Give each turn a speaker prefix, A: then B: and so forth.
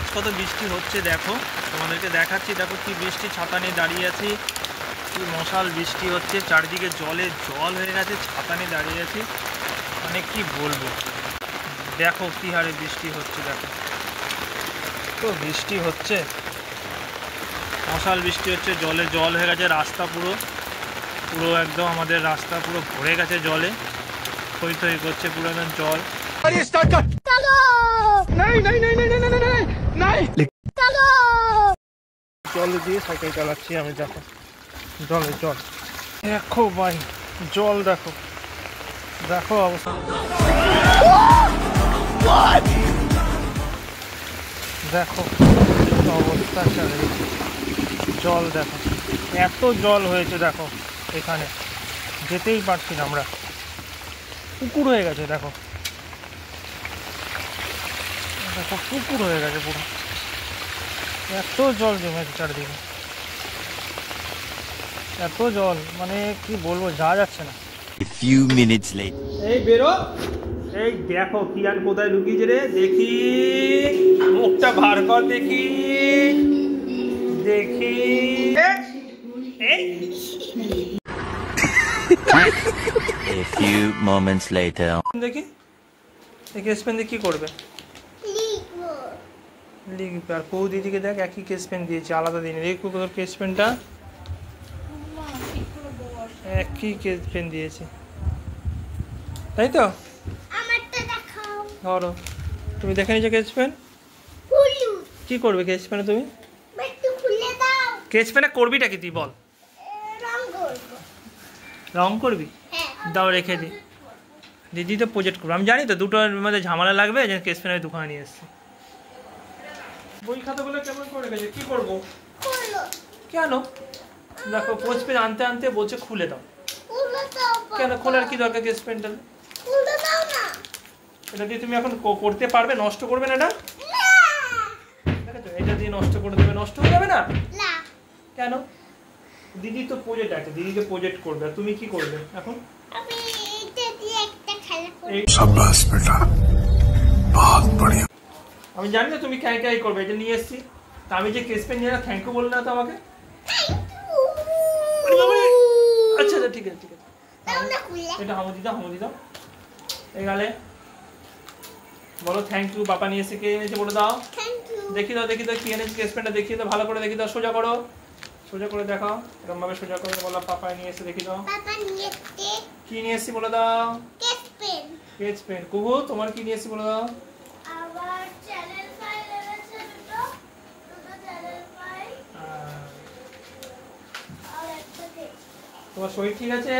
A: আজ কত বৃষ্টি হচ্ছে দেখো, তোমাদেরকে দেখাচ্ছি। দেখো কি বৃষ্টি, ছাতা নিয়ে দাঁড়িয়ে আছি, কি মশাল বৃষ্টি হচ্ছে, চারদিকে জলে জল হয়ে গেছে, ছাতা নিয়ে দাঁড়িয়ে আছি। মানে কি বলবো, দেখো কি হারে বৃষ্টি হচ্ছে। দেখো তো বৃষ্টি হচ্ছে, মশাল বৃষ্টি হচ্ছে, জলে জল হয়ে গেছে রাস্তা, পুরো পুরো একদম আমাদের রাস্তা পুরো ভরে গেছে জলে, থই থই করছে পুরো একদম জল। জলে দিয়ে সাইকেল চালাচ্ছি আমি। দেখো জলে জল, দেখো ভাই জল, দেখো দেখো অবস্থা, দেখো অবস্থা চারিদিকে জল। দেখো এত জল হয়েছে, দেখো এখানে যেতেই পারছি না আমরা, পুকুর হয়ে গেছে। দেখো দেখো পুকুর হয়ে গেছে পুরো, এত জল জমেছে চারিদিকে, এত জল মানে কি বলবো, যাওয়া যাচ্ছে না। এই বেরো, এই দেখো কি আর কোথায় লুকিয়েছে রে, দেখি মুখটা ভার কর, দেখি দেখি
B: A few moments later.
A: দেখি কেস পেন দিয়ে কি করবে, লিখবে। আর পৌ দিদিকে দেখ একই কেস পেন দিয়েছে, আলাদা দিনে। দেখো তোর কেস পেনটা একই কেস পেন দিয়েছে, তাই তো? ধরো তুমি দেখে নিচ্ছ কেস পেন, কি করবে কেস পেনে তুমি? কেস পেনে করবিটা কি তুই বল? রং করবি? দাও রেখে দি, দিদি তো প্রজেক্ট করবো। আমি জানি তো দুটোর মধ্যে ঝামেলা লাগবে, যে কেস পেন আমি দোকানে নিয়ে এসেছি। বই খাতাগুলো কেমন করে গেছে, কি করবো? কেন দেখো কোচ পেন আনতে আনতে বলছে খুলে দাও। কেন খোলার কি দরকার কেস পেনটা? এটা দিয়ে তুমি এখন করতে পারবে, নষ্ট করবে না এটা? এটা দিয়ে নষ্ট করে দেবে, নষ্ট হয়ে যাবে না? কেন? দিদি তো প্রজেক্ট আছে, দিদি তো প্রজেক্ট করবে, আর তুমি কি করবে এখন? আমি জানি না তুমি ক্যাই ক্যাই করবে, এটা নিয়ে এসেছি। তা আমি যে কেস পেন নিয়ে থ্যাংক ইউ বললে না তো আমাকে। আচ্ছা আচ্ছা ঠিক আছে ঠিক আছে, এটা হামুদি দাও, হামুদি দাও। এগালে বলো থ্যাংক ইউ, বাবা নিয়ে এসে কে এনেছে বলে দাও। দেখি দাও দেখি দাও কি এনেছে, কেস পেনটা দেখিয়ে দাও, ভালো করে দেখি দাও, সোজা করো, সোজা করে দেখাও, এরকম ভাবে সোজা করে বলো পাপা নিয়ে এসে দেখি দাও। কি নিয়ে এসেছি বলে দাও? Case pen. কুহু তোমার কি নিয়ে এসেছি বলে দাও? তোমার শরীর ঠিক আছে?